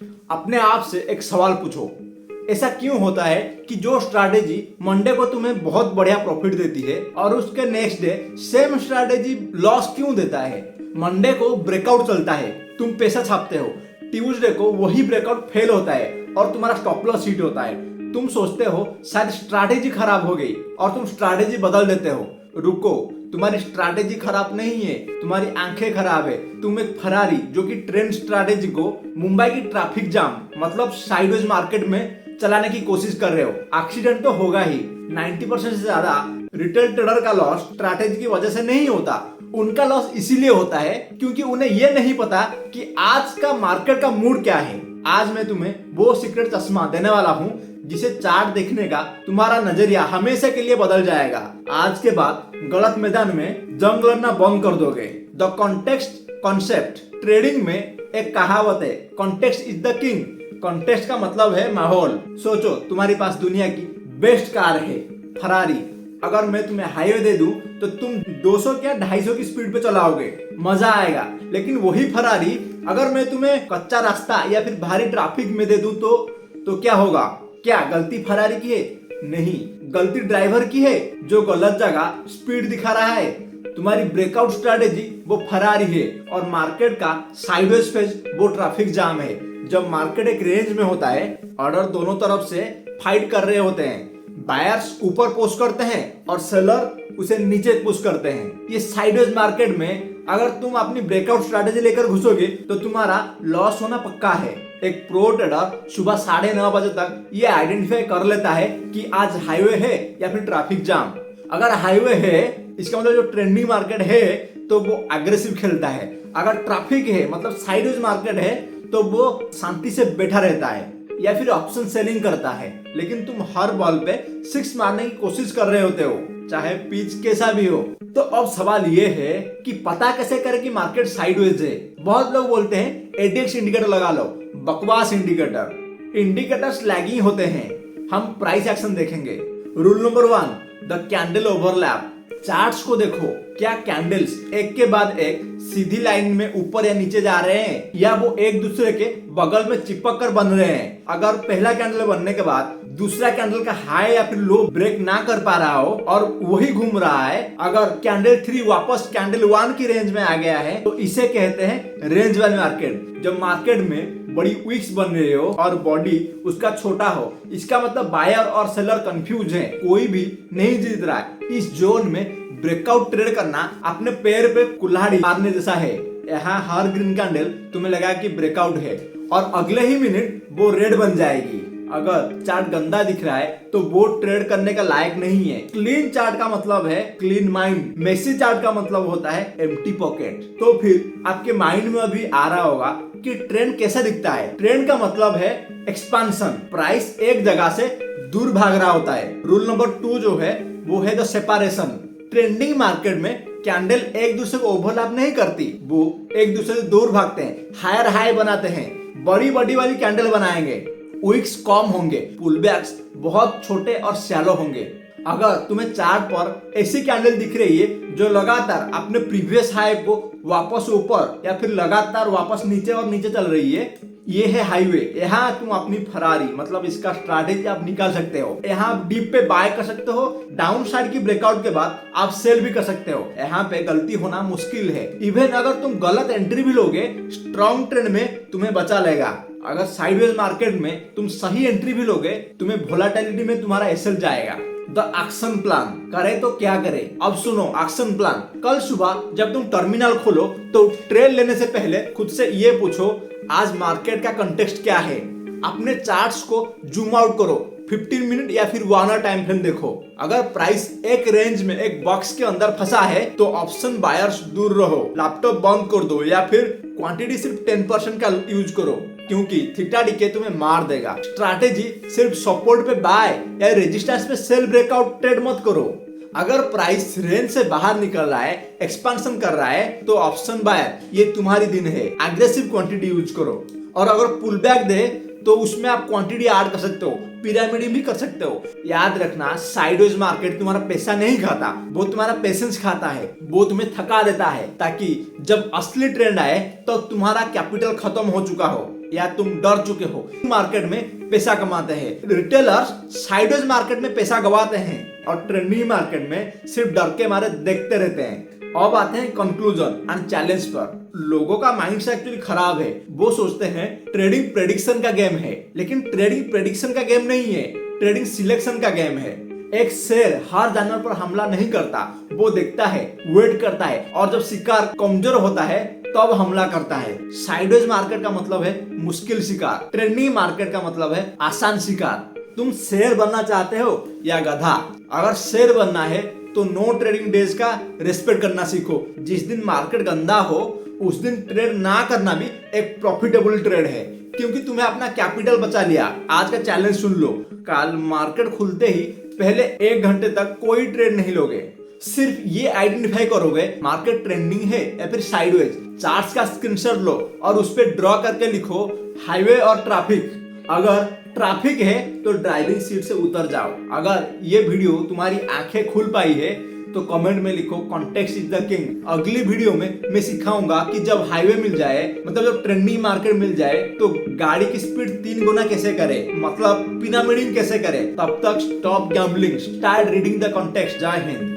अपने आप से एक सवाल पूछो, ऐसा क्यों होता है कि जो स्ट्रैटेजी मंडे को तुम्हें बहुत बढ़िया प्रॉफिट देती है और उसके next day same strategy loss क्यों देता है। मंडे को ब्रेकआउट चलता है, तुम पैसा छापते हो, ट्यूसडे को वही ब्रेकआउट फेल होता है और तुम्हारा स्टॉप लॉस हिट होता है। तुम सोचते हो शायद स्ट्रैटेजी खराब हो गई और तुम स्ट्रैटेजी बदल देते हो। रुको, तुम्हारी स्ट्रैटेजी खराब नहीं है, तुम्हारी आंखें खराब है। तुम एक फरारी जो कि ट्रेंड स्ट्रैटेजी को मुंबई की ट्रैफिक जाम मतलब साइडवेज मार्केट में चलाने की कोशिश कर रहे हो। एक्सीडेंट तो होगा ही। 90% से ज्यादा रिटेल ट्रेडर का लॉस स्ट्रैटेजी की वजह से नहीं होता। उनका लॉस इसीलिए होता है क्योंकि उन्हें यह नहीं पता कि आज का मार्केट का मूड क्या है। आज मैं तुम्हें वो सीक्रेट चश्मा देने वाला हूं जिसे चार्ट देखने का तुम्हारा नजरिया हमेशा के लिए बदल जाएगा। आज के बाद गलत मैदान में जंग लड़ना बंद कर दोगे। द कॉन्टेक्स्ट कॉन्सेप्ट ट्रेडिंग में एक कहावत है, context is the king. Context का मतलब है माहौल। सोचो, तुम्हारे पास दुनिया की बेस्ट कार है, फरारी। अगर मैं तुम्हें हाईवे दे दूं तो तुम 200 क्या 250 की स्पीड पे चलाओगे, मजा आएगा। लेकिन वही फरारी अगर मैं तुम्हें कच्चा रास्ता या फिर भारी ट्रैफिक में दे दूं तो क्या होगा? क्या गलती फरारी की है? नहीं, गलती ड्राइवर की है जो गलत जगह स्पीड दिखा रहा है। तुम्हारी ब्रेकआउट स्ट्रैटेजी वो फरारी है और मार्केट का साइडवेज फेज वो ट्रैफिक जाम है। जब मार्केट एक रेंज में होता है, ऑर्डर दोनों तरफ से फाइट कर रहे होते हैं। बायर्स ऊपर पुश करते हैं और सेलर उसे नीचे पुश करते हैं। ये साइडवेज मार्केट में अगर तुम अपनी ब्रेकआउट स्ट्रैटेजी लेकर घुसोगे तो तुम्हारा लॉस होना पक्का है। एक प्रो ट्रेडर सुबह 9:30 बजे तक ये आइडेंटिफाई कर लेता है कि आज हाईवे है या फिर ट्रैफिक जाम। अगर हाईवे है इसका मतलब जो ट्रेंडिंग मार्केट है तो वो एग्रेसिव खेलता है। अगर ट्रैफिक है मतलब साइडवेज मार्केट है तो वो शांति से बैठा रहता है या फिर ऑप्शन सेलिंग करता है। लेकिन तुम हर बॉल पे 6 मारने की कोशिश कर रहे होते हो, चाहे पिच कैसा भी हो। तो अब सवाल ये है कि पता कैसे करें कि मार्केट साइडवेज है। बहुत लोग बोलते हैं एडीएक्स इंडिकेटर लगा लो, बकवास इंडिकेटर। इंडिकेटर्स लैगिंग होते हैं। हम प्राइस एक्शन देखेंगे। Rule number 1, the candle overlap. Charts को देखो, क्या कैंडल्स एक के बाद एक सीधी लाइन में ऊपर या नीचे जा रहे हैं या वो एक दूसरे के बगल में चिपक कर बन रहे हैं। अगर पहला कैंडल बनने के बाद दूसरा कैंडल का हाई या फिर लो ब्रेक ना कर पा रहा हो और वही घूम रहा है, अगर कैंडल 3 वापस कैंडल 1 की रेंज में आ गया है तो इसे कहते हैं रेंज वाली मार्केट। जब मार्केट में बड़ी विक्स बन रही हो और बॉडी उसका छोटा हो, इसका मतलब बायर और सेलर कंफ्यूज है, कोई भी नहीं जीत रहा है। इस जोन में ब्रेकआउट ट्रेड करना अपने पैर पे कुल्हाड़ी मारने जैसा है। यहाँ हर ग्रीन कैंडल तुम्हें लगा कि ब्रेकआउट है और अगले ही मिनट वो रेड बन जाएगी। अगर चार्ट गंदा दिख रहा है तो वो ट्रेड करने का लायक नहीं है। क्लीन चार्ट का मतलब है क्लीन माइंड, मेसी चार्ट का मतलब होता है एम्प्टी पॉकेट। तो फिर आपके माइंड में अभी आ रहा होगा कि ट्रेंड कैसा दिखता है। ट्रेंड का मतलब है एक्सपांशन, प्राइस एक जगह से दूर भाग रहा होता है। रूल नंबर 2 जो है वो है द सेपरेशन। ट्रेंडिंग मार्केट में कैंडल एक दूसरे को ओवरलैप नहीं करती, वो एक दूसरे से दूर भागते हैं, हायर हाई बनाते हैं, बड़ी बड़ी वाली कैंडल बनाएंगे, विक्स कम होंगे, पुलबैक्स बहुत छोटे और शैलो होंगे। अगर तुम्हें चार्ट पर ऐसी कैंडल दिख रही है जो लगातार अपने प्रीवियस हाई को वापस ऊपर या फिर लगातार वापस नीचे और नीचे चल रही है, ये है हाईवे। यहाँ तुम अपनी फरारी मतलब इसका स्ट्रैटेजी आप निकाल सकते हो। यहाँ आप डीप पे बाय कर सकते हो, डाउन साइड की ब्रेकआउट के बाद आप सेल भी कर सकते हो। यहाँ पे गलती होना मुश्किल है। इवन अगर तुम गलत एंट्री भी लोगे, स्ट्रॉन्ग ट्रेंड में तुम्हें बचा लेगा। अगर साइडवेज मार्केट में तुम सही एंट्री भी लोगे, तुम्हें वोलेटिलिटी में तुम्हारा एसएल जाएगा। द एक्शन प्लान करे तो क्या करे, अब सुनो एक्शन प्लान। कल सुबह जब तुम टर्मिनल खोलो तो ट्रेड लेने से पहले खुद से ये पूछो आज मार्केट का कंटेक्स्ट क्या है। अपने चार्ट्स को जूम आउट करो, 15 मिनट या फिर 1 आवर टाइम फ्रेम देखो। अगर प्राइस एक रेंज में एक बॉक्स के अंदर फंसा है तो ऑप्शन बायर्स दूर रहो, लैपटॉप बंद कर दो या फिर क्वांटिटी सिर्फ 10% का यूज करो क्योंकि थीटा डीके तुम्हें मार देगा। स्ट्रैटेजी सिर्फ सपोर्ट पे बाय या रेजिस्टेंस पे सेल ब्रेकआउट ट्रेड मत करो। अगर प्राइस रेंज से बाहर निकल रहा है, एक्सपांशन कर रहा है तो ऑप्शन बायर ये तुम्हारी दिन है, एग्रेसिव क्वांटिटी यूज करो। और अगर पुल बैक दे तो उसमें आप क्वांटिटी ऐड कर सकते हो, पिरामिडिंग भी कर सकते हो। याद रखना साइडवेज मार्केट तुम्हारा पैसा नहीं खाता, वो तुम्हारा पेशेंस खाता है, वो तुम्हें थका देता है ताकि जब असली ट्रेंड आए तो तुम्हारा कैपिटल खत्म हो चुका हो। या तुम डर चुके हो। मार्केट में पैसा कमाते हैं। रिटेलर्स साइडवेज मार्केट में पैसा गवाते हैं और ट्रेंडिंग मार्केट में सिर्फ डर के मारे देखते रहते हैं। अब आते हैं कंक्लूजन एंड चैलेंज पर। लोगों का माइंडसेट एक्चुअली खराब है। वो सोचते हैं ट्रेडिंग प्रेडिक्शन का गेम है, लेकिन ट्रेडिंग प्रेडिक्शन का गेम नहीं है, ट्रेडिंग सिलेक्शन का गेम है। एक शेर हर जानवर पर हमला नहीं करता, वो देखता है, वेट करता है और जब शिकार कमजोर होता है तब हमला करता है। साइडवेज मार्केट का मतलब है मुश्किल शिकार, ट्रेंडिंग मार्केट का मतलब है आसान शिकार। तुम शेर बनना चाहते हो या गधा? अगर शेर बनना है तो नो ट्रेडिंग डेज का रेस्पेक्ट करना सीखो। जिस दिन मार्केट गंदा हो उस दिन ट्रेड ना करना भी एक प्रॉफिटेबल ट्रेड है, क्योंकि तुम्हें अपना कैपिटल बचा लिया। आज का चैलेंज सुन लो, कल मार्केट खुलते ही पहले 1 घंटे तक कोई ट्रेड नहीं लोगे। सिर्फ ये आइडेंटिफाई करोगे मार्केट ट्रेंडिंग है या फिर साइडवेज। चार्ट्स का स्क्रीनशॉट लो और उस पर ड्रॉ करके लिखो हाईवे और ट्रैफिक। अगर ट्रैफिक है तो ड्राइविंग सीट से उतर जाओ। अगर ये वीडियो तुम्हारी आंखें खुल पाई है तो कमेंट में लिखो कॉन्टेक्स्ट इज द किंग। अगली वीडियो में मैं सिखाऊंगा कि जब हाईवे मिल जाए, मतलब जब ट्रेंडिंग मार्केट मिल जाए, तो गाड़ी की स्पीड 3 गुना कैसे करे, मतलब पिरामिडिंग कैसे करे। तब तक stop gambling, start reading the context. जय हिंद।